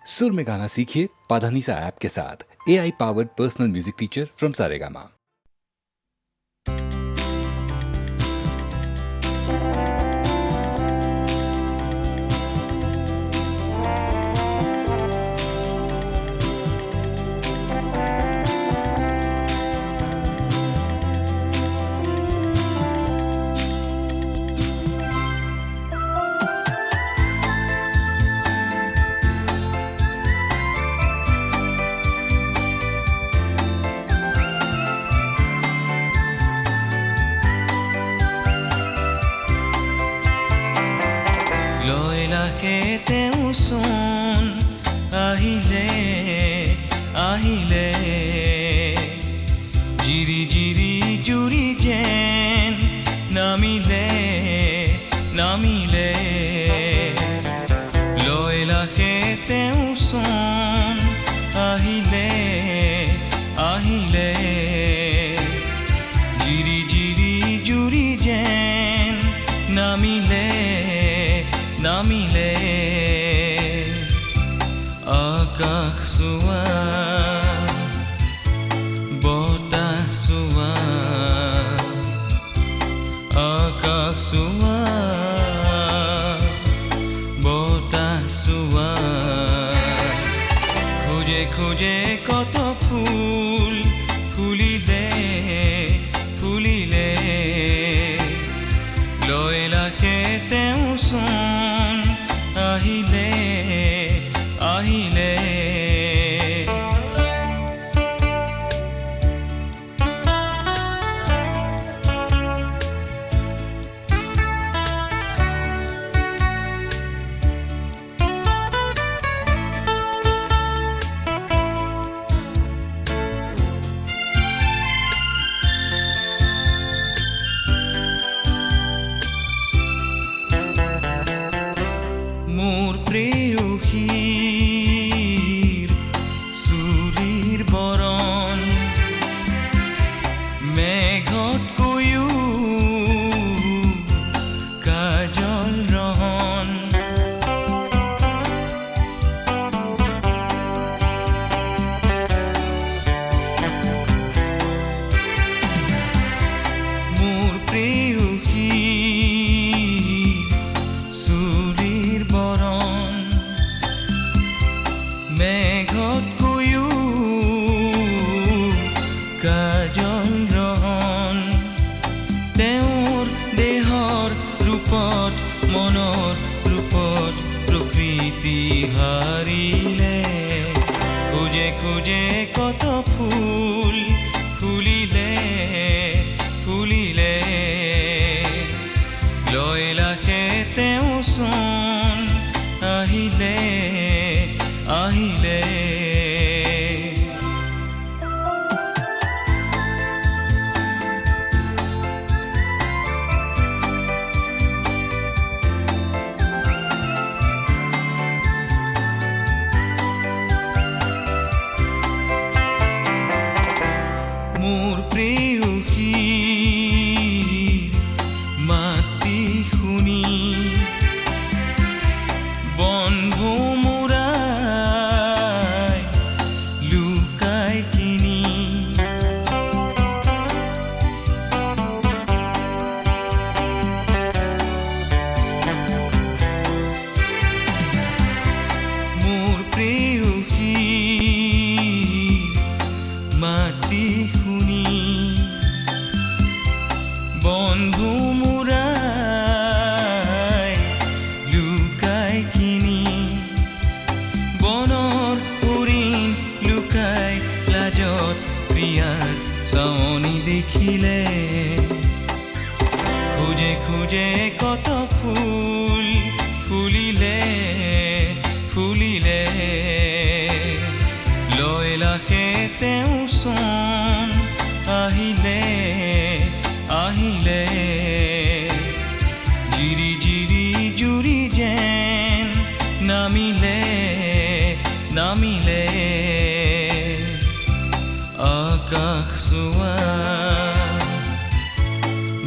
सुर में गाना सीखिए पाधानीसा ऐप के साथ। AI powered personal music teacher from Saregama. Soon ahile ahile jiri jiri juri jen namile namile loela khete uson ahile ahile jiri jiri juri jen namile namile Akak suwa, botah suwa, akak suwa, botah suwa. Khuje khuje koto phul, phulile, phulile. Loela khete uson, ahile. আহিলে মোৰ প্ৰেয়সী মনৰ ৰূপত প্ৰকৃতি হাৰিলে খুজে খুজে কত ফুল ফুলিলে ফুলিলে লয়লাখে তেওঁ চোন আহিলে আহিলে মোৰ প্ৰেয়সী মাতি শুনি বন্ধু মোৰাই লুকাই কিনি মোৰ প্ৰেয়সী মাতি বন্ধু মোৰাই লুকাই কিনি বনৰ উৰিণ লুকাই লাজত প্ৰিয়াৰ চাৱনি দেখিলে খুজে খুজে কত ফুল ফুলিলে ফুলিলে লয়লাখে তেওঁ চোন আহিলে আহিলে জিৰি জিৰি জুৰি যেন নামিলে নামিলে আকাশ চোৱা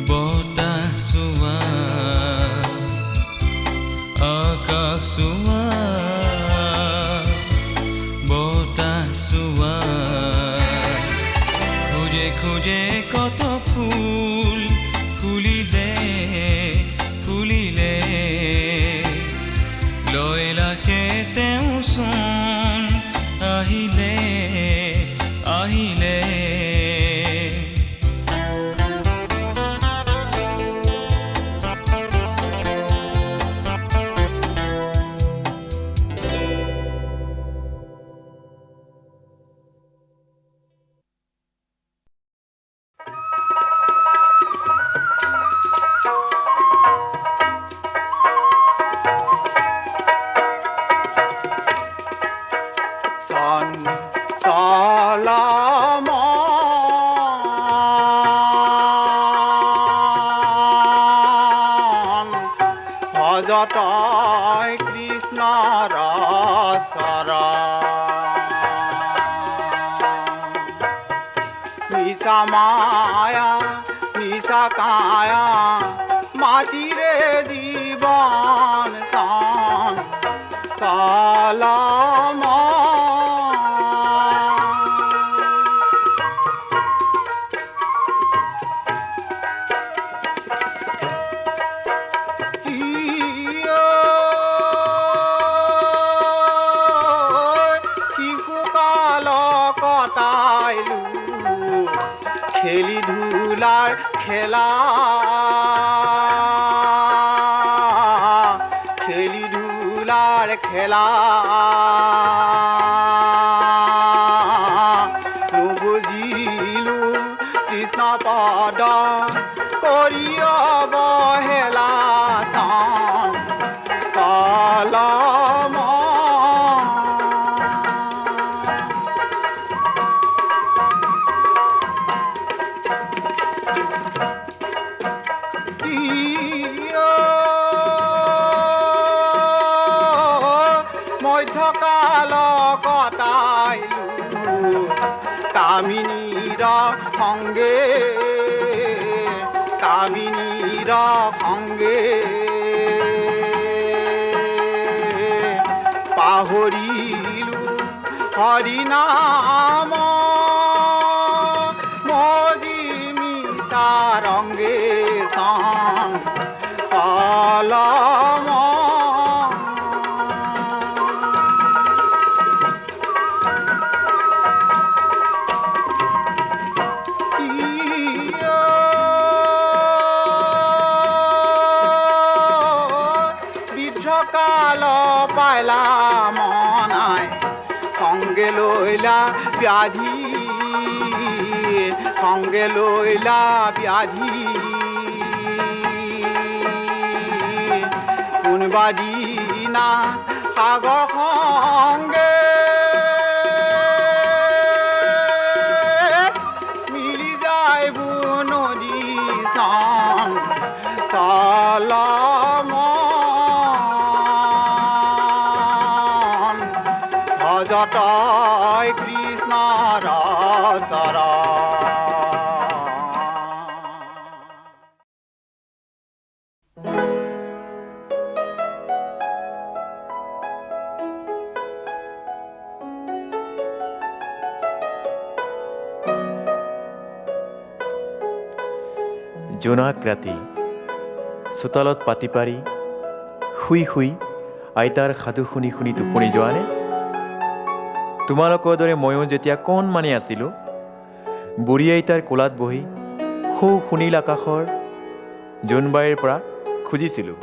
বতাহ চোৱা আকাশ চোৱা চলমন ভজতই কৃষ্ণৰ নিশা মায়া নিশা কায়া মাটিৰে জীৱন চান চলমন খেলি ধুলাৰ খেলা খেলি ধুলাৰ খেলা নুবুজিলু কৃষ্ণ পদ কৰি অৱহেলা চান চলমন মধ্যকাল কটাইলু কামিনীৰ সঙ্গে কামিনীৰ সঙ্গে পাহৰিলু হরিনাম মজি মিশা রঙ্গে সান চলমন কাল পাইলা মনাই সঙ্গে লইলা ব্যাধি সঙ্গে লইলা ব্যাধি কোনবা দিনা সাগৰ সঙ্গে মিলি যায় নদী চান চলমন ভজতই কৃষ্ণৰ জোনাক ৰাতি চোতালত পাতি পাৰি শুই শুই আইতাৰ সাধু শুনি শুনি টোপনি যোৱানে? তোমালোকৰ দৰে ময়ো যেতিয়া কণমানি আছিলোঁ বুঢ়ী আইতাৰ কোলাত বহি সৌ সুনীল আকাশৰ জোনবাইৰ পৰা খুজিছিলোঁ।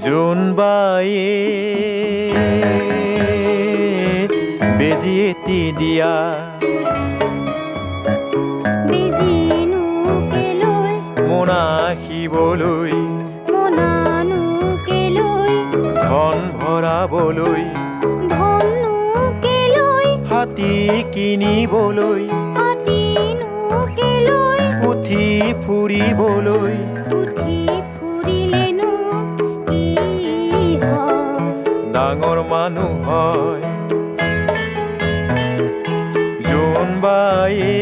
জোনবায়ে বেজি এটি দিয়া মোনাখিবলৈ ধন ভৰাবলৈ হাতী কিনিবলৈ পুথি ফুৰিবলৈ ডাঙৰ মানুহ হয় জোনবায়ে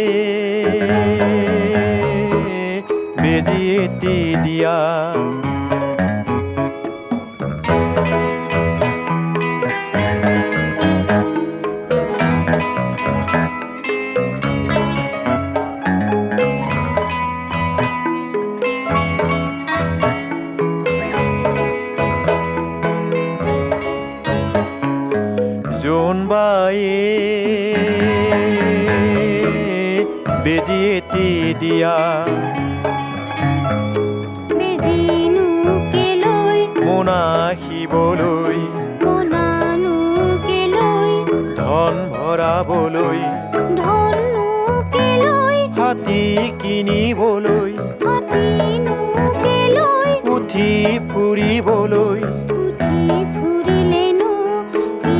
বেজি এটি দিয়া জোনবায়ে বেজি এটি দিয়া বেজিনো কেলৈ মোনাহিবলৈ মনানো কেলৈ ধন ভৰাবলৈ ধনো কেলৈ হাতী কিনিবলৈ হাতীনো কেলৈ উঠি ফুৰিবলৈ উঠি ফুৰিলেনো কি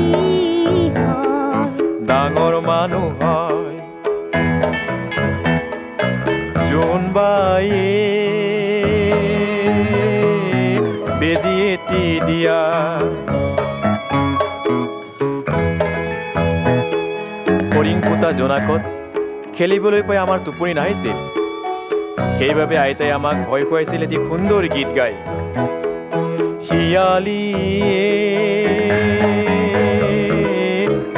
হয় ডাঙৰ মানুহ হয় জোনবায়ে বেজি এটি দিয়া ফৰিং পোতা জোনাকত খেলিবলৈ পাই আমাৰ টোপনি নাহিছিল সেইবাবে আইতাই আমাক ভয় খুৱাইছিল এটি সুন্দৰ গীত গাই শিয়ালিয়ে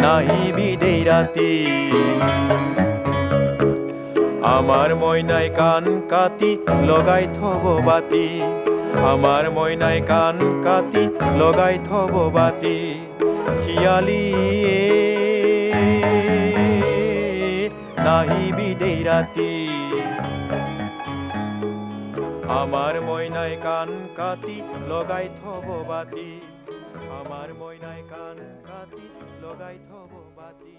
নাহিবি দেই ৰাতি আমাৰ মইনাই কাণ কাটি লগাই থব বাতি আমাৰ মইনাই কাণ কাটি লগাই থব বাতি শিয়ালিয়ে নাহিবি দেই ৰাতি আমাৰ মইনাই কাণ কাটি লগাই থব বাতি আমাৰ মইনাই কাণ কাটি লগাই থব বাতি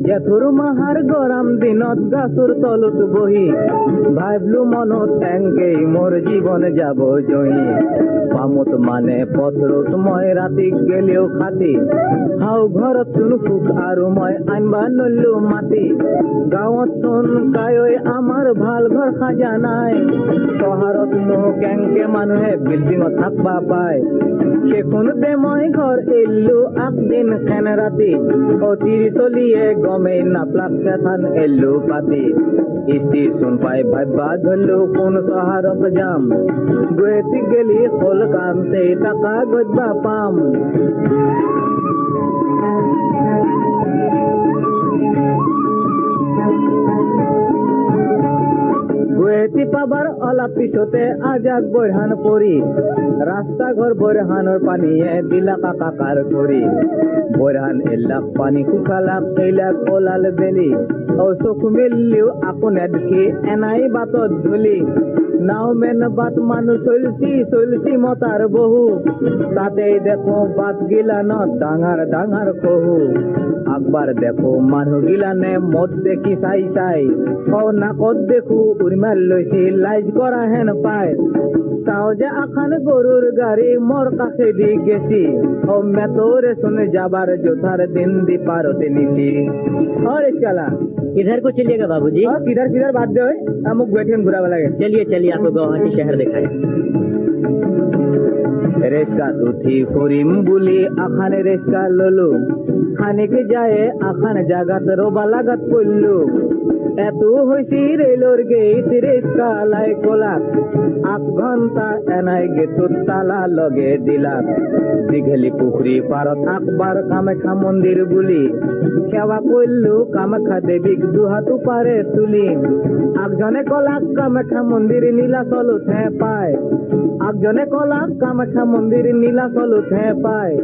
জেঠুৰ মাহাৰ গৰম দিনত গাছৰ তলত বহি ভাবিলো মনত এংকেই মোৰ জীৱন যাব জহি পামত মানে পথৰত মই ৰাতি গেলেও খাতি হাও ঘৰত চোন সুখ আৰু মই আনবা নল্লো মাতি গাঁৱত চোন কায়ৈ আমাৰ ভাল ঘৰ সাজা নাই চহৰত নো কেংকে মানুহে বিল্ডিঙত থাকবা পায় সেইখনতে মই ঘৰ এল্লো আগদিন খেন ৰাতি অতিৰি চলিয়ে গমেই নাপলাক সেথান এল্লো পাতি ষ্টেচন পাই ভাববা ধৰলো কোন চহৰত যাম গুৱাহাটী গেলি হল কামতে টাকা গজবা পাম গুৱাহাটী পাবাৰ অলপ পিছতে আজাক বৰহান পৰি ৰাস্তা ঘৰ বৰহানৰ পানীয়ে দিলা কাকাৰ কৰি বৰহান এলাক পানী শুকালাক এইলাক ওলাল বেলি চকু মেলিও আপোনে দেখি এনাই বাটত ধুলি নাও মেন বাট মানুহ চলছি মতাৰ বহু তাতে দেখো বাট গিলানত ডাঙৰ ডাঙৰ কহু আকবাৰ দেখো মানুহ গিলানে মদ দেখি চাই চাই নাকত দেখো উৰিমাল লৈছি লাইজ কৰা হেন পায় চাও যে আখান গৰুৰ গাড়ী মোৰ কাষেদি গেছি মেটৰে শুনে যাবার জোথার দিন দি পারতে নিছি और इसकाला किधर को चलिएगा बाबूजी? किधर किधर बात दे अमुक बैठे घुरावा लगे चलिए चलिए आपको गुवाहाटी शहर दिखाए। रेस्का उठी ফুরিম বুলি আখানে রেস্কা ললো খানিকে যায় আখান জাগাত রোবা লাগাত পড়লো এত হইছি রেলর গেট রেস্কা লাই কোলাক 8 ঘন্টা এনাই গেটত তালা লগে দিলাক দীঘলি পুখুৰী পাৰত আকবাৰ কামাখ্যা মন্দিৰ বুলি সেৱা কৰিলো কামাখ্যা দেৱীক দুহাত পাৰে তুলি আগজনে কলাক কামাখ্যা মন্দিৰ নীলাচল উঠে পায় আগজনে কলাক কামাখ্যা মন্দিৰ নীলাচল উঠে পায়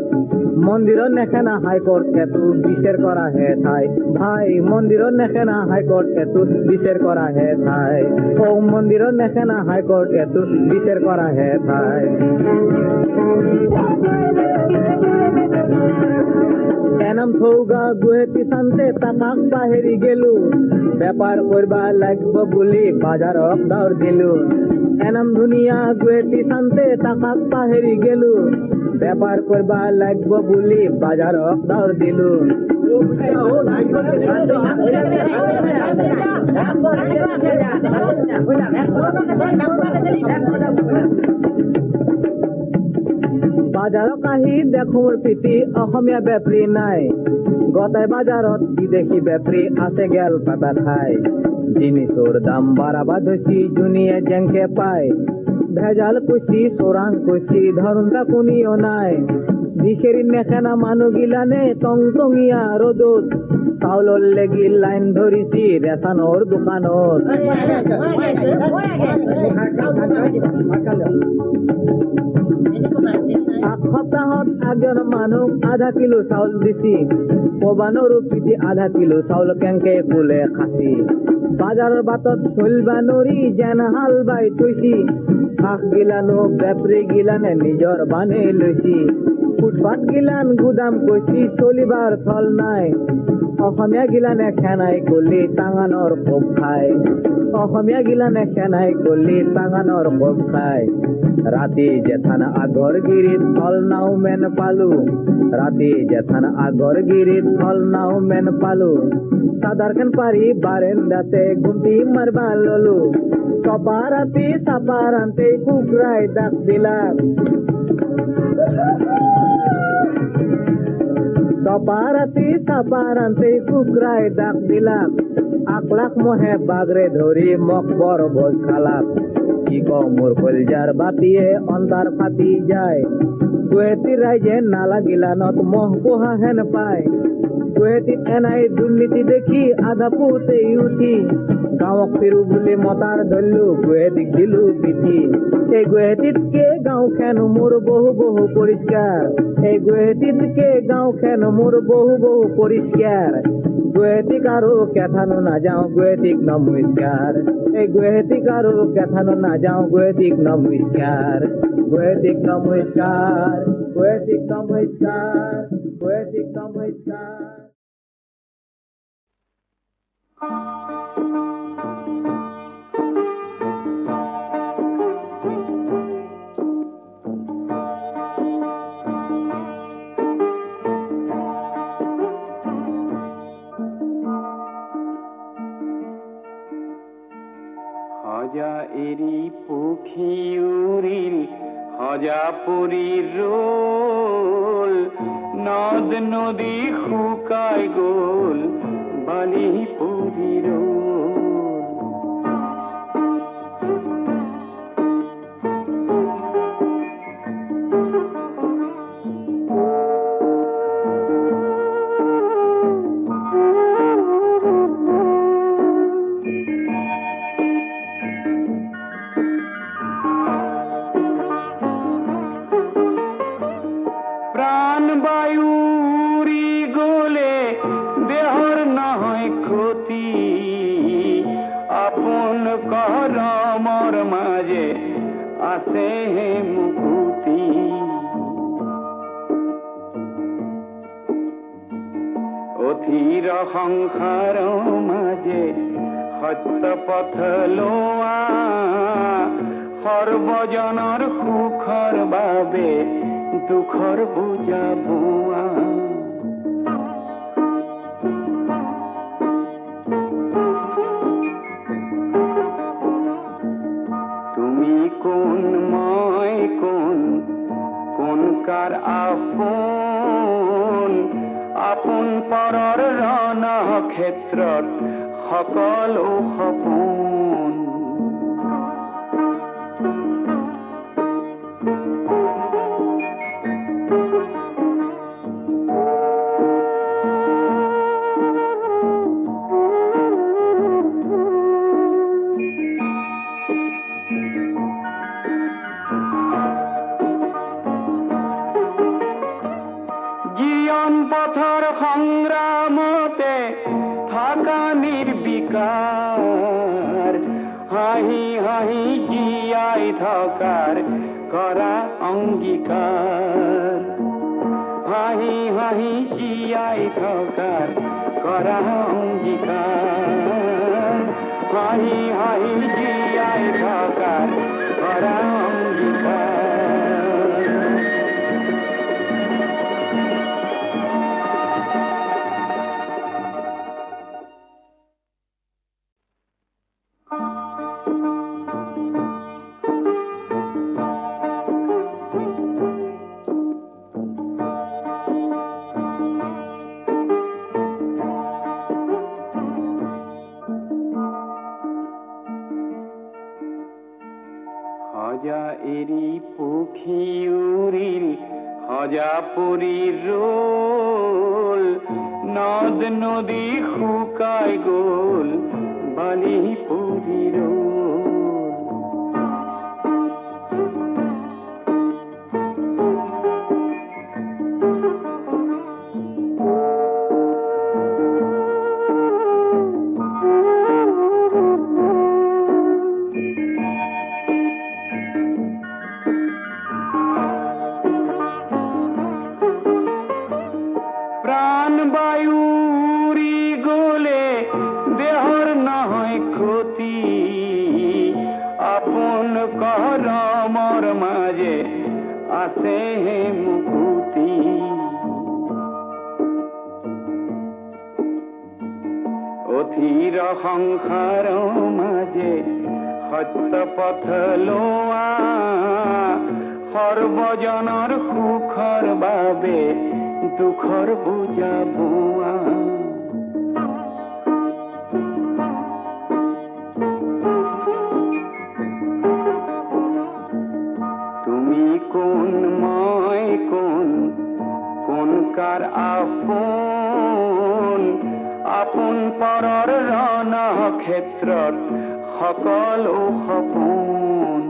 মন্দিৰৰ নেখেনা হাইকোৰ্ট এতো বিচাৰ কৰা হে ঠাই ভাই মন্দিৰৰ নেখেনা হাইকোৰ্ট এতো বিচাৰ কৰা হে ঠাই ও মন্দিৰৰ নেখেনা হাইকোৰ্ট এতো বিচাৰ কৰা হে ঠাই এনাম থৌগা গুৱাহাটী চান্তে তাকাক বাহিৰি গেলো বেপাৰ কৰবা লাগব বুলি বাজাৰক দৌৰ দিলো এনাম ধুনিয়া গুৱাহাটী চান্তে তাকাক বাহিৰি গেলো বেপাৰ কৰবা লাগব বুলি বাজাৰক দৌৰ দিলো বাজাৰক আহি দেখোৰ পিতি অসমীয়া বেপাৰী নাই গতাই বাজাৰত বিদেশী বেপাৰী আছে গেল পাতা খাই জিনিসৰ দাম বাড়াবা ধরছি জুনিয়ে জেংকে পায় ভেজাল কইছি সোরাং কইছি ধরনটা কোনিও নাই ভিখেরি নেখানা মানুহ গিলানে টংটঙিয়া রোদত চাউলৰ লেগি লাইন ধৰিছি ৰেচনৰ দোকানত সপ্তাহত এজন মানুহ আধা কিলো চাউল দিছি পবানৰ পিঠি আধা কিলো চাউল কেংকে কোলে খাচি বাজাৰৰ বাটত চলিবা নৰি যেন হাল বাই থৈছি কাষ গিলানো বেপৰি গিলানে নিজৰ বানে লৈছি ফুটপাথ গিলান গুদাম কৈছি চলিবাৰ থল নাই অসমীয়া গিলানে খেনাই কলি টাঙানৰ কোব খায় অসমীয়া গিলানে খেনাই কলি টাঙানৰ কোব খায় ৰাতি জেঠান আগৰ গিৰিত থল নাও মেন পালো ৰাতি জেঠান আগৰ গিৰিত থল নাও মেন পালো চাদাৰখান পাৰি বাৰেন্দাতে ঘুমটি মাৰবা ললো চপাৰাতি চাপাৰান্তে কুকুৰাই ডাক দিলা চপাৰাতি চাপাৰান্তে কুকুৰাই ডাক দিলা আকলাক মহে বাগৰে ধৰি মোক বৰ ভোজ খালাক কি কওঁ মোৰ কলজাৰ বাতিয়ে অন্ধাৰ ফাটি যায় গুৱাহাটীৰ ৰাইজে নালাগিলানত মহ পোহা হেন পায় গুৱাহাটীত এনাই দুৰ্নীতি দেখি আধা পুতেই উঠি গাঁৱক ফিৰো বুলি মতাৰ ধৰিলো গুৱাহাটীক দিলো পিঠি এই গুৱাহাটীতকে গাঁওখন মোৰ বহু বহু পৰিষ্কাৰ এই গুৱাহাটীতকে গাঁওখন মোৰ বহু বহু পৰিষ্কাৰ গুৱাহাটীক আৰু কেথানো নাযাওঁ গুৱাহাটীক নমস্কাৰ এই গুৱাহাটীক আৰু কেথানো নাযাওঁ গুৱাহাটীক নমস্কাৰ গুৱাহাটীক নমস্কাৰ গুৱাহাটীক নমস্কাৰ গুৱাহাটীক নমস্কাৰ সজা এৰি পক্ষী উৰিল সজা পৰি ৰল নদ নদী শুকাই গল বালি পৰি ৰল অধীৰ সংসাৰ মাজে সত্য পথ লোৱা সৰ্বজনৰ সুখৰ বাবে দুখৰ বুজা বোৱা তুমি কোন মই কোন কোন কাৰ আপোন আপোন পৰৰ ৰণ ক্ষেত্ৰত সকলো সপোন জীয়ন পথৰ সংগ্ৰামতে থকা নিৰ্বিকাৰ হাঁহি হাঁহি জীয়াই থকাৰ কৰা অংগীকাৰ হাঁহি হাঁহি জীয়াই থকাৰ কৰা অংগীকাৰ হাঁহি হাঁহি জীয়াই থকাৰ কৰা অংগীকাৰ সজা এৰি পক্ষী উৰিল অজাপুরীর রোল নদ নদী শুকাই গল বালিপুরীর রোল প্রাণবায়ুরি গলে দেহর নয় ক্ষতি আপন করমর মাঝে আসে হে মুকুতি অথির সংসার মাঝে সত্য পথ লোৱা সৰ্বজনৰ সুখৰ বাবে দুখৰ বুজা বোৱা তুমি কোন মই কোন কোন কাৰ আপোন আপোন পৰৰ ৰণ ক্ষেত্ৰত সকলো সপোন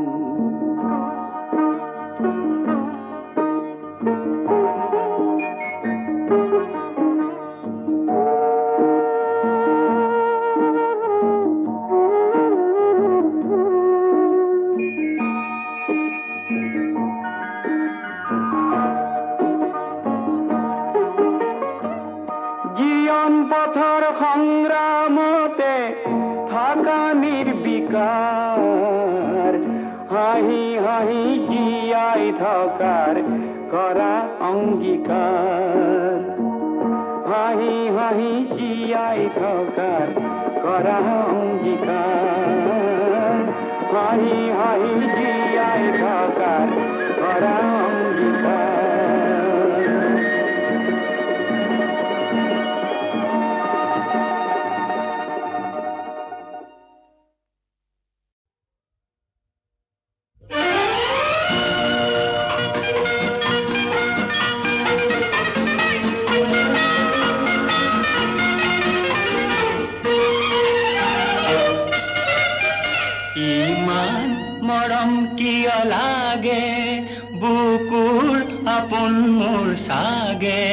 জীবন পথৰ সংগ্ৰামতে থাকা নিৰ্বিকাৰ হাঁহি হাঁহি জীয়াই থকাৰ কৰা অংগীকাৰ হাঁহি হাঁহি জীয়াই থকাৰ কৰা অংগীকাৰ হাঁহি হাঁহি জীয়াই থকাৰ কৰা অংগীকাৰ ইমান মৰম কিয় লাগে বুকুৰ আপোন মোৰ চাগে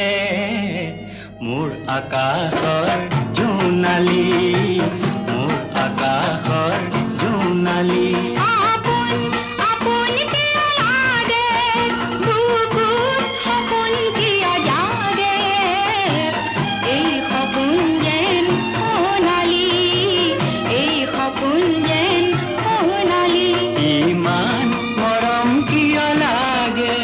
মোৰ আকাশৰ জোনালী মোৰ আকাশৰ জোনালী আপন আপন কিয় লাগে বুকুৰ সপোন কিয় জাগে এই সপোন যেন সোণালী এই সপোন যেন সোণালী ইমান মৰম কিয় লাগে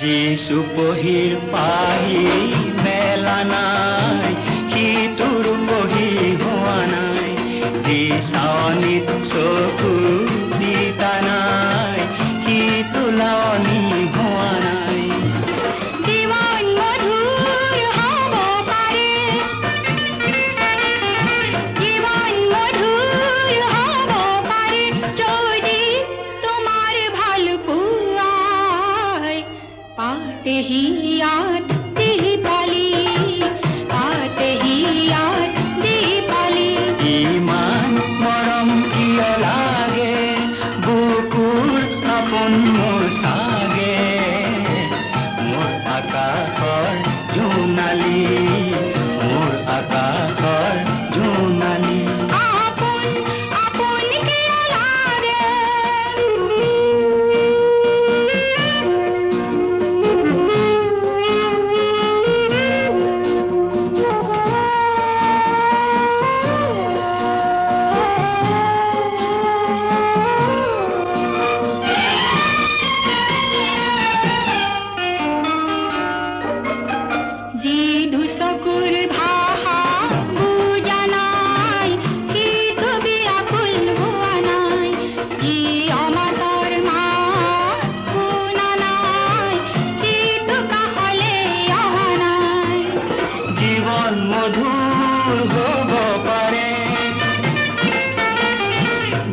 যিছু পহিৰ পাহি মেলা নাই সিটোৰ পহি হোৱা নাই যি চাৱনিত চকু দিতা নাই সিটো লাৱনি হোৱা নাই জীৱন মধুৰ হ'ব পাৰে জীৱন মধুৰ হ'ব পাৰে যদি তোমাৰ ভাল পোৱাই পাতেহি ইয়াত দীপালি পাতেহি ইয়াত দীপালি ইমান মৰম কিয় লাগে বুকুৰ আপোন মোৰ চাগে মোৰ আকাশৰ জোনালী মোৰ আকাশৰ জোনালী আপন আপন কিয় লাগে যি দুচকুৰ ভাষা বুজা নাই সিটো বিয়াকুল হোৱা মধুৰ হ'ব পাৰে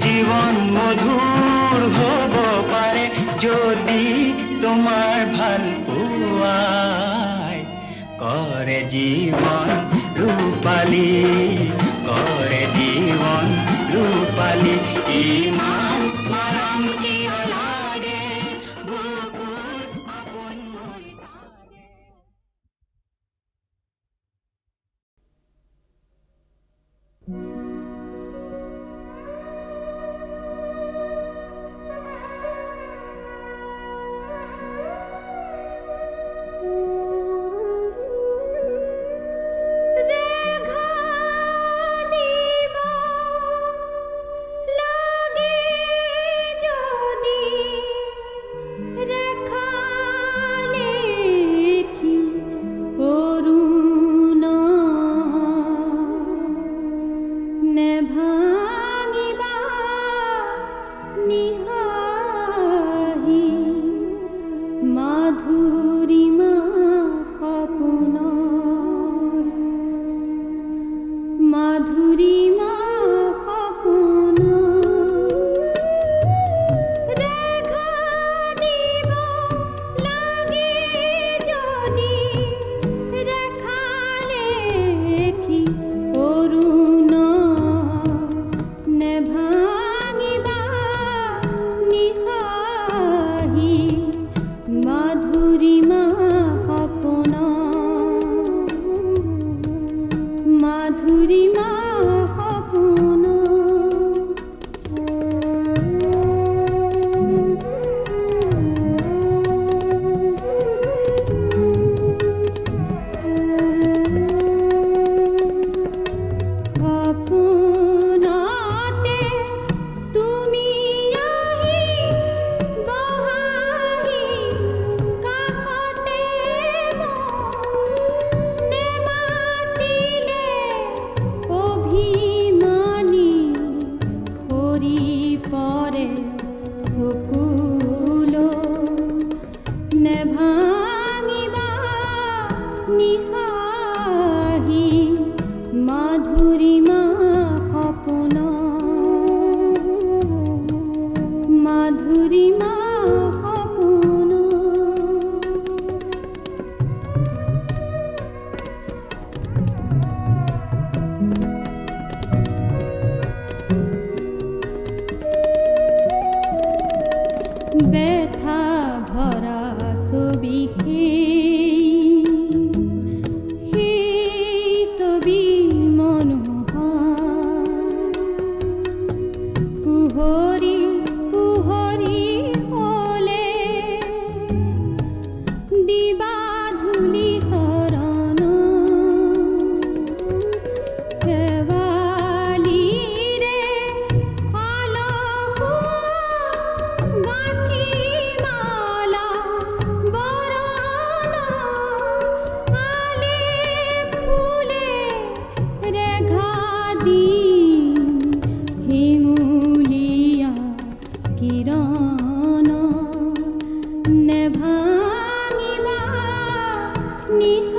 জীৱন মধুৰ হ'ব পাৰে যদি তোমাৰ ভাল পোৱাই কৰে জীৱন ৰূপালী কৰে জীৱন ৰূপালী ইমান মৰম কিয় লাগে বুকুৰ আপোন মোৰ চাগে ব্যথা ভৰা ছবি সেই ছবি মনোহৰ পোহৰি পোহৰি হলে দিবা ধূলি চৰণ শেৱালিৰে নিহা